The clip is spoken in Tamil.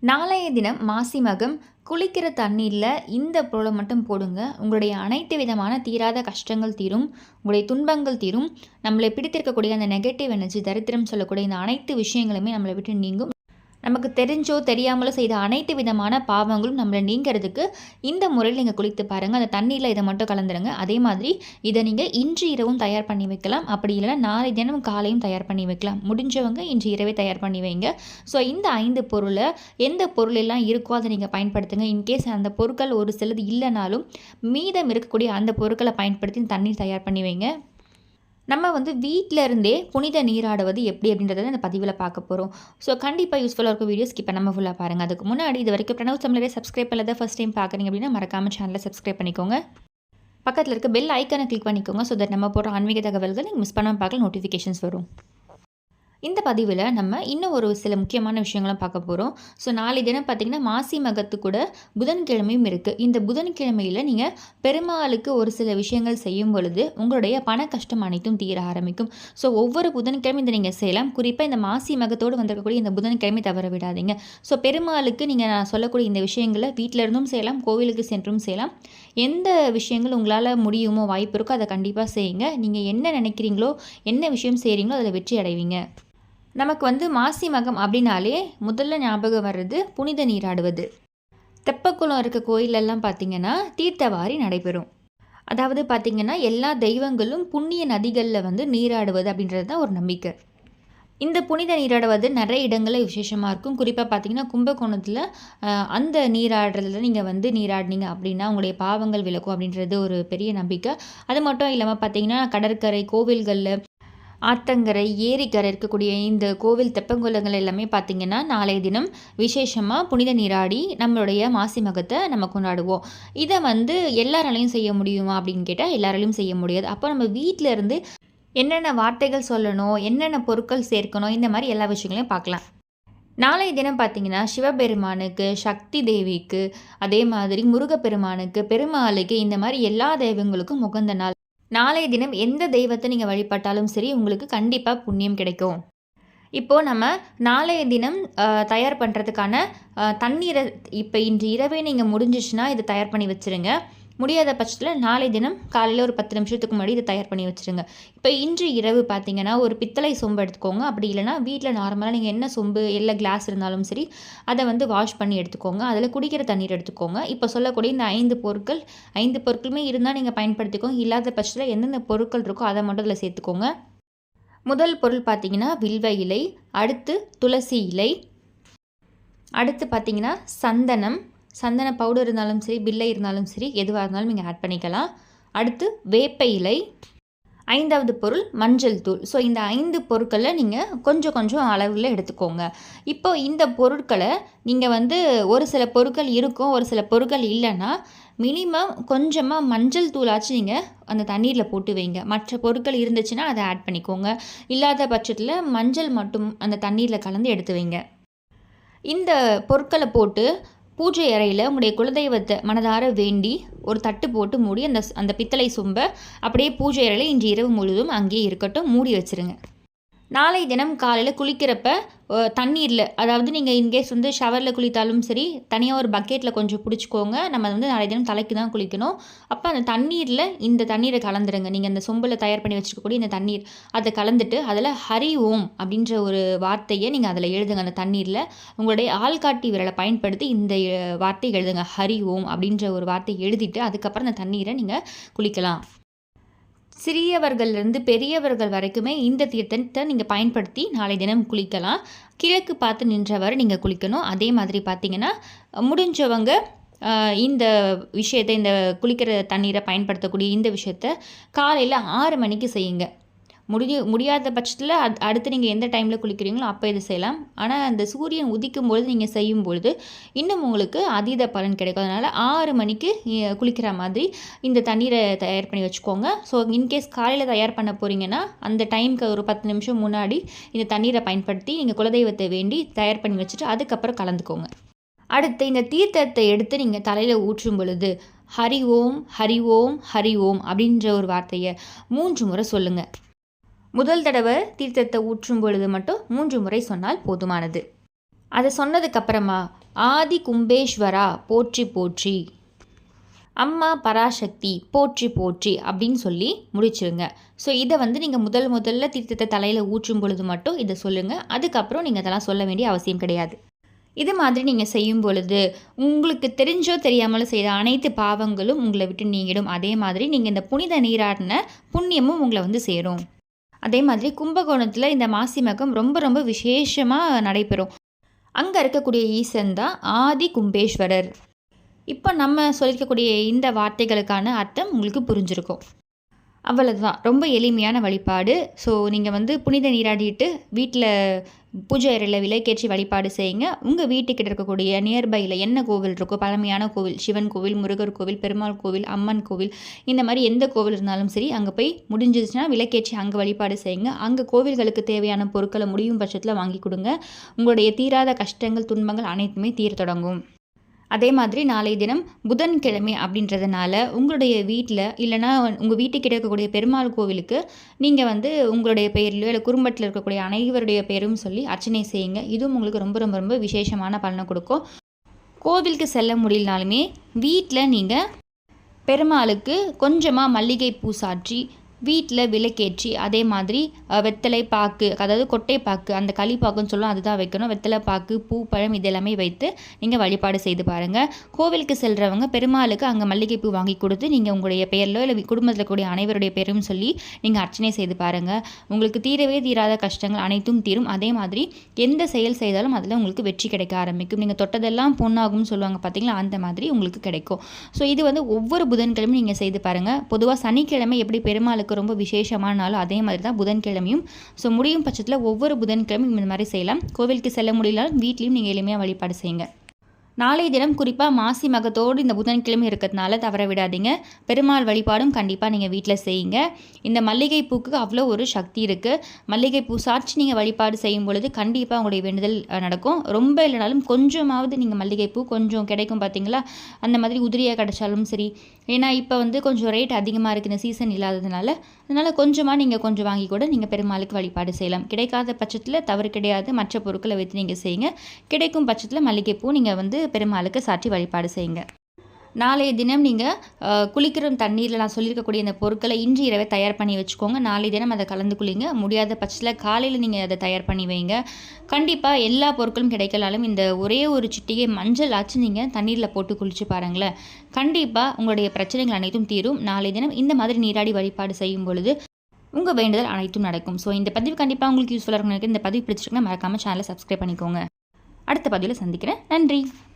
நாளைய தினம் மாசி மகம் குளிக்கிற தண்ணீரில் இந்த பொருளை மட்டும் போடுங்க. உங்களுடைய அனைத்து விதமான தீராத கஷ்டங்கள் தீரும், உங்களுடைய துன்பங்கள் தீரும். நம்மளை பிடித்திருக்கக்கூடிய அந்த நெகட்டிவ் எனர்ஜி, தரித்திரம் சொல்லக்கூடிய இந்த அனைத்து விஷயங்களுமே நம்மளை விட்டு நீங்கும். நமக்கு தெரிஞ்சோ தெரியாமலோ செய்த அனைத்து விதமான பாவங்களும் நம்மளை நீங்கிறதுக்கு இந்த முறையில் நீங்கள் குளித்து பாருங்கள். அந்த தண்ணியில் இதை மட்டும் கலந்துருங்க. அதே மாதிரி இதை நீங்கள் இன்று இரவும் தயார் பண்ணி வைக்கலாம். அப்படி இல்லைன்னா நாளை தினம் காலையும் தயார் பண்ணி வைக்கலாம். முடிஞ்சவங்க இன்று இரவே தயார் பண்ணி வைங்க. ஸோ இந்த 5 பொருளை எந்த பொருள் எல்லாம் இருக்கோ அதை நீங்கள் பயன்படுத்துங்க. இன்கேஸ் அந்த பொருட்கள் ஒரு சிலது இல்லைனாலும் மீதம் இருக்கக்கூடிய அந்த பொருட்களை பயன்படுத்தி தண்ணீர் தயார் பண்ணி வைங்க. நம்ம வீட்டில் இருந்தே புனித நீராடுவது எப்படி அப்படின்றத இந்த பதிவில் பார்க்க போகிறோம். ஸோ கண்டிப்பாக யூஸ்ஃபுல்லாக இருக்கும் வீடியோ ஸ்கிப் பண்ணாமல் ஃபுல்லாக பாருங்கள். அதுக்கு முன்னாடி இது வரைக்கும் பிரணவ் தமிழரே சப்ஸ்கிரைப் பண்ணாத ஃபஸ்ட் டைம் பார்க்குறீங்க அப்படின்னா மறக்காமல் சேனலை சப்ஸ்கிரைப் பண்ணிக்கோங்க. பக்கத்தில் இருக்க பெல் ஐக்கானை கிளிக் பண்ணிக்கோங்க. ஸோ தட் நம்ம போகிற ஆன்மீக தகவல்கள் நீங்கள் மிஸ் பண்ணாமல் பார்க்கலாம், நோட்டிஃபிகேஷன்ஸ் வரும். இந்த பதிவில் நம்ம இன்னும் ஒரு சில முக்கியமான விஷயங்களும் பார்க்க போகிறோம். ஸோ நாளை தினம் பார்த்திங்கன்னா மாசி மகத்து கூட புதன்கிழமையும் இருக்குது. இந்த புதன்கிழமையில் நீங்கள் பெருமாளுக்கு ஒரு சில விஷயங்கள் செய்யும் பொழுது உங்களுடைய பண கஷ்டம் அனைத்தும் தீர ஆரம்பிக்கும். ஸோ ஒவ்வொரு புதன்கிழமை இதை நீங்கள் செய்யலாம். குறிப்பாக இந்த மாசி மகத்தோடு வந்திருக்கக்கூடிய இந்த புதன்கிழமை தவற விடாதீங்க. ஸோ பெருமாளுக்கு நீங்கள் நான் சொல்லக்கூடிய இந்த விஷயங்களை வீட்டில் இருந்தும் செய்யலாம், கோவிலுக்கு சென்றும் செய்யலாம். எந்த விஷயங்கள் உங்களால் முடியுமோ, வாய்ப்பு இருக்கோ அதை கண்டிப்பாக செய்யுங்க. நீங்கள் என்ன நினைக்கிறீங்களோ, என்ன விஷயம் செய்கிறீங்களோ அதில் வெற்றி அடைவீங்க. நமக்கு மாசி மகம் அப்படின்னாலே முதல்ல ஞாபகம் வர்றது புனித நீராடுவது. தெப்பக்குளம் இருக்க கோயிலெல்லாம் பார்த்திங்கன்னா தீர்த்தவாரி நடைபெறும். அதாவது பார்த்திங்கன்னா எல்லா தெய்வங்களும் புண்ணிய நதிகளில் நீராடுவது அப்படின்றது தான் ஒரு நம்பிக்கை. இந்த புனித நீராடுவது நிறைய இடங்களில் விசேஷமாக இருக்கும். குறிப்பாக பார்த்திங்கன்னா கும்பகோணத்தில் அந்த நீராடுறதுல நீங்கள் நீராடினீங்க அப்படின்னா உங்களுடைய பாவங்கள் விலக்கும் அப்படின்றது ஒரு பெரிய நம்பிக்கை. அது மட்டும் இல்லாமல் பார்த்திங்கன்னா கடற்கரை, கோவில்களில், ஆத்தங்கரை, ஏரிக்கரை இருக்கக்கூடிய இந்த கோவில் தெப்பங்குளங்கள் எல்லாமே பார்த்திங்கன்னா நாளைய தினம் விசேஷமாக புனித நீராடி நம்மளுடைய மாசி மகத்தை நம்ம கொண்டாடுவோம். இதை எல்லாராலையும் செய்ய முடியுமா அப்படின்னு கேட்டால் எல்லாராலையும் செய்ய முடியாது. அப்போ நம்ம வீட்டில் இருந்து என்னென்ன வார்த்தைகள் சொல்லணும், என்னென்ன பொருட்கள் சேர்க்கணும், இந்த மாதிரி எல்லா விஷயங்களையும் பார்க்கலாம். நாளைய தினம் பார்த்திங்கன்னா சிவபெருமானுக்கு, சக்தி தேவிக்கு, அதே மாதிரி முருகப்பெருமானுக்கு, பெருமாளுக்கு, இந்த மாதிரி எல்லா தெய்வங்களுக்கும் உகந்த நாள். நாளைய தினம் எந்த தெய்வத்தை நீங்கள் வழிபட்டாலும் சரி உங்களுக்கு கண்டிப்பாக புண்ணியம் கிடைக்கும். இப்போது நம்ம நாளைய தினம் தயார் பண்ணுறதுக்கான தண்ணீரை இப்போ இன்று இரவே நீங்கள் முடிஞ்சிச்சுன்னா இதை தயார் பண்ணி வச்சுருங்க. முடியாத பட்சத்தில் நாளை தினம் காலையில் ஒரு 10 நிமிஷத்துக்கு முன்னாடி இதை தயார் பண்ணி வச்சுருங்க. இப்போ இன்று இரவு பார்த்திங்கன்னா ஒரு பித்தளை சொம்பு எடுத்துக்கோங்க. அப்படி இல்லைனா வீட்டில் நார்மலாக நீங்கள் என்ன சொம்பு இல்லை கிளாஸ் இருந்தாலும் சரி அதை வாஷ் பண்ணி எடுத்துக்கோங்க. அதில் குடிக்கிற தண்ணீர் எடுத்துக்கோங்க. இப்போ சொல்லக்கூடிய இந்த 5 பொருட்களுமே இருந்தால் நீங்கள் பயன்படுத்திக்கோங்க. இல்லாத பட்சத்தில் எந்தெந்த பொருட்கள் இருக்கோ அதை மட்டும் அதில் சேர்த்துக்கோங்க. முதல் பொருள் பார்த்திங்கன்னா வில்வ இலை, அடுத்து துளசி இலை, அடுத்து பார்த்திங்கன்னா சந்தன பவுடர் இருந்தாலும் சரி, பில்லை இருந்தாலும் சரி, எதுவாக இருந்தாலும் நீங்கள் ஆட் பண்ணிக்கலாம். அடுத்து வேப்ப இலை, 5வது பொருள் மஞ்சள் தூள். ஸோ இந்த 5 பொருட்களை நீங்கள் கொஞ்சம் அளவில் எடுத்துக்கோங்க. இப்போ இந்த பொருட்களை நீங்கள் ஒரு சில பொருட்கள் இருக்கும், ஒரு சில பொருட்கள் இல்லைன்னா மினிமம் கொஞ்சமாக மஞ்சள் தூளாச்சும் நீங்கள் அந்த தண்ணீரில் போட்டு வைங்க. மற்ற பொருட்கள் இருந்துச்சுன்னா அதை ஆட் பண்ணிக்கோங்க. இல்லாத பட்சத்தில் மஞ்சள் மட்டும் அந்த தண்ணீரில் கலந்து எடுத்து வைங்க. இந்த பொருட்களை போட்டு பூஜை அறையில் உங்களுடைய குலதெய்வத்தை மனதார வேண்டி ஒரு தட்டு போட்டு மூடி அந்த பித்தளை சொம்பை அப்படியே பூஜை அறையில் இன்று இரவு முழுவதும் அங்கேயே இருக்கட்டும், மூடி வச்சுருங்க. நாளை தினம் காலையில் குளிக்கிறப்ப தண்ணீரில், அதாவது நீங்கள் இன்கேஸ் ஷவரில் குளித்தாலும் சரி, தனியாக ஒரு பக்கெட்டில் கொஞ்சம் பிடிச்சிக்கோங்க. நம்ம நாளை தினம் தலைக்கு தான் குளிக்கணும். அப்போ அந்த தண்ணீரில் இந்த தண்ணீரை கலந்துருங்க. நீங்கள் அந்த சொம்பில் தயார் பண்ணி வச்சுருக்கக்கூடிய இந்த தண்ணீர் அதை கலந்துட்டு அதில் ஹரி ஓம் அப்படின்ற ஒரு வார்த்தையை நீங்கள் அதில் எழுதுங்க. அந்த தண்ணீரில் உங்களுடைய ஆள்காட்டி விரலை பயன்படுத்தி இந்த வார்த்தை எழுதுங்க. ஹரி ஓம் அப்படின்ற ஒரு வார்த்தையை எழுதிட்டு அதுக்கப்புறம் அந்த தண்ணீரை நீங்கள் குளிக்கலாம். சிறியவர்கள்லேருந்து பெரியவர்கள் வரைக்குமே இந்த தீர்த்தத்தை நீங்கள் பயன்படுத்தி நாளை தினம் குளிக்கலாம். கிழக்கு பார்த்து நின்றவரை நீங்கள் குளிக்கணும். அதே மாதிரி பார்த்திங்கன்னா முடிஞ்சவங்க இந்த விஷயத்தை, குளிக்கிற தண்ணீரை பயன்படுத்தக்கூடிய இந்த விஷயத்தை காலையில் 6 மணிக்கு செய்யுங்க. முடியாத பட்சத்தில் அடுத்து நீங்கள் எந்த டைமில் குளிக்கிறீங்களோ அப்போ இது செய்யலாம். ஆனால் அந்த சூரியன் உதிக்கும் பொழுது நீங்கள் செய்யும்பொழுது இன்னும் உங்களுக்கு அதீத பலன் கிடைக்கும். அதனால் 6 மணிக்கு குளிக்கிற மாதிரி இந்த தண்ணீரை தயார் பண்ணி வச்சுக்கோங்க. ஸோ இன்கேஸ் காலையில் தயார் பண்ண போகிறீங்கன்னா அந்த டைமுக்கு ஒரு 10 நிமிஷம் முன்னாடி இந்த தண்ணீரை பயன்படுத்தி நீங்கள் குலதெய்வத்தை வேண்டி தயார் பண்ணி வச்சுட்டு அதுக்கப்புறம் கலந்துக்கோங்க. அடுத்து இந்த தீர்த்தத்தை எடுத்து நீங்கள் தலையில் ஊற்றும் பொழுது ஹரி ஓம் ஹரி ஓம் ஹரி ஓம் அப்படின்ற ஒரு வார்த்தையை 3 முறை சொல்லுங்கள். முதல் தடவை தீர்த்தத்தை ஊற்றும் பொழுது மட்டும் 3 முறை சொன்னால் போதுமானது. அதை சொன்னதுக்கப்புறமா ஆதி கும்பேஸ்வரா போற்றி போற்றி, அம்மா பராசக்தி போற்றி போற்றி அப்படின்னு சொல்லி முடிச்சிருங்க. ஸோ இதை வந்து நீங்கள் முதல்ல தீர்த்தத்தை தலையில் ஊற்றும் பொழுது மட்டும் இதை சொல்லுங்கள். அதுக்கப்புறம் நீங்கள் அதெல்லாம் சொல்ல வேண்டிய அவசியம் கிடையாது. இது மாதிரி நீங்கள் செய்யும் பொழுது உங்களுக்கு தெரிஞ்சோ தெரியாமலோ செய்த அனைத்து பாவங்களும் உங்களை விட்டு நீங்கிடும். அதே மாதிரி நீங்கள் இந்த புனித நீராடின புண்ணியமும் உங்களை வந்து சேரும். அதே மாதிரி கும்பகோணத்தில் இந்த மாசி மகம் ரொம்ப ரொம்ப விசேஷமாக நடைபெறும். அங்கே இருக்கக்கூடிய ஈசன் தான் ஆதி கும்பேஸ்வரர். இப்போ நம்ம சொல்லிக்கக்கூடிய இந்த வார்த்தைகளுக்கான அர்த்தம் உங்களுக்கு புரிஞ்சிருக்கும். அவ்வளவுதான், ரொம்ப எளிமையான வழிபாடு. ஸோ நீங்கள் வந்து புனித நீராடிட்டு வீட்டில் பூஜை அறையில் விளக்கேற்றி வழிபாடு செய்யுங்க. உங்கள் வீட்டுக்கிட்ட இருக்கக்கூடிய நியர்பையில் என்ன கோவில் இருக்கோ, பழமையான கோவில், சிவன் கோவில், முருகர் கோவில், பெருமாள் கோவில், அம்மன் கோவில், இந்த மாதிரி எந்த கோவில் இருந்தாலும் சரி, அங்கே போய் முடிஞ்சிச்சுன்னா விளக்கேற்றி அங்கே வழிபாடு செய்யுங்க. அங்கே கோவில்களுக்கு தேவையான பொருட்களை முடியும் பட்சத்தில் வாங்கி கொடுங்க. உங்களுடைய தீராத கஷ்டங்கள் துன்பங்கள் அனைத்துமே தீர தொடங்கும். அதே மாதிரி நாளைய தினம் புதன்கிழமை அப்படின்றதுனால உங்களுடைய வீட்டில் இல்லைனா உங்கள் வீட்டுக்கு இருக்கக்கூடிய பெருமாள் கோவிலுக்கு நீங்கள் வந்து உங்களுடைய பெயர்லையோ இல்லை குடும்பத்தில் இருக்கக்கூடிய அனைவருடைய பெயரும் சொல்லி அர்ச்சனை செய்யுங்க. இதுவும் உங்களுக்கு ரொம்ப ரொம்ப ரொம்ப விசேஷமான பலனை கொடுக்கும். கோவிலுக்கு செல்ல முடியலனாலுமே வீட்டில் நீங்கள் பெருமாளுக்கு கொஞ்சமாக மல்லிகை பூ சாற்றி வீட்டில் விளக்கேற்றி அதே மாதிரி வெத்தலை பாக்கு, அதாவது கொட்டை பாக்கு, அந்த களிப்பாக்குன்னு சொல்லுவோம், அதுதான் வைக்கணும். வெத்தலை பாக்கு, பூ, பழம் இது எல்லாமே வைத்து நீங்கள் வழிபாடு செய்து பாருங்கள். கோவிலுக்கு செல்கிறவங்க பெருமாளுக்கு அங்கே மல்லிகைப்பூ வாங்கி கொடுத்து நீங்கள் உங்களுடைய பெயரிலோ இல்லை குடும்பத்தில் கூடிய அனைவருடைய பேரும் சொல்லி நீங்கள் அர்ச்சனை செய்து பாருங்கள். உங்களுக்கு தீரவே தீராத கஷ்டங்கள் அனைத்தும் தீரும். அதே மாதிரி எந்த செயல் செய்தாலும் அதில் உங்களுக்கு வெற்றி கிடைக்க ஆரம்பிக்கும். நீங்கள் தொட்டதெல்லாம் பொண்ணாகும்னு சொல்லுவாங்க பார்த்தீங்களா, அந்த மாதிரி உங்களுக்கு கிடைக்கும். ஸோ இது வந்து ஒவ்வொரு புதன்கிழமையும் நீங்கள் செய்து பாருங்கள். பொதுவாக சனிக்கிழமை எப்படி பெருமாளுக்கு ரொம்ப விசேஷமான நாள், அதே மாதிரி தான் புதன்கிழமையும். ஸோ முடியும் பட்சத்தில் ஒவ்வொரு புதன்கிழமையும் இந்த மாதிரி செய்யலாம். கோவிலுக்கு செல்ல முடியலாலும் வீட்லேயும் நீங்கள் எளிமையாக வழிபாடு செய்யுங்க. நாளைய தினம் குறிப்பாக மாசி மகத்தோடு இந்த புதன்கிழமை இருக்கிறதுனால தவற விடாதீங்க. பெருமாள் வழிபாடும் கண்டிப்பாக நீங்கள் வீட்டில் செய்யுங்க. இந்த மல்லிகை பூக்கு அவ்வளோ ஒரு சக்தி இருக்குது. மல்லிகை பூ சாட்சி நீங்கள் வழிபாடு செய்யும் பொழுது கண்டிப்பாக உங்களுடைய வேண்டுதல் நடக்கும். ரொம்ப இல்லைனாலும் கொஞ்சமாவது நீங்கள் மல்லிகை பூ கொஞ்சம் கிடைக்கும் பார்த்தீங்களா, அந்த மாதிரி உதிரியாக கிடைச்சாலும் சரி. ஏன்னா இப்போ வந்து கொஞ்சம் ரேட் அதிகமாக இருக்குது இந்த சீசன் இல்லாததுனால. அதனால் கொஞ்சமாக நீங்கள் கொஞ்சம் வாங்கி கூட நீங்கள் பெருமாளுக்கு வழிபாடு செய்யலாம். கிடைக்காத பட்சத்தில் தவறு கிடையாது, மற்ற பொருட்களை வைத்து நீங்கள் செய்யுங்க. கிடைக்கும் பட்சத்தில் மல்லிகைப்பூ நீங்கள் வந்து பெருமாளுக்கு சாற்றி வழிபாடு செய்யுங்க. நாளைய தினம் நீங்கள் குளிக்கிற தண்ணீரில் நான் சொல்லியிருக்கக்கூடிய இந்த பொருட்களை இன்று இரவே தயார் பண்ணி வச்சுக்கோங்க. நாளைய தினம் அதை கலந்து குளிங்க. முடியாத பட்சத்தில் காலையில் நீங்கள் அதை தயார் பண்ணி வைங்க. கண்டிப்பாக எல்லா பொருட்களும் கிடைக்கலாலும் இந்த ஒரே ஒரு சிட்டிகை மஞ்சள் ஆச்சு நீங்கள் தண்ணீரில் போட்டு குளிச்சு பாருங்களேன். கண்டிப்பாக உங்களுடைய பிரச்சனைகள் அனைத்தும் தீரும். நாளைய தினம் இந்த மாதிரி நீராடி வழிபாடு செய்யும் பொழுது உங்கள் வேண்டுதல் அனைத்தும் நடக்கும். ஸோ இந்த பதிவு கண்டிப்பாக உங்களுக்கு யூஸ்ஃபுல்லாக இருக்கும். இந்த பதிவு பிடிச்சிருக்குன்னா மறக்காமல் சேனலை சப்ஸ்கிரைப் பண்ணிக்கோங்க. அடுத்த பதிவில் சந்திக்கிறேன். நன்றி.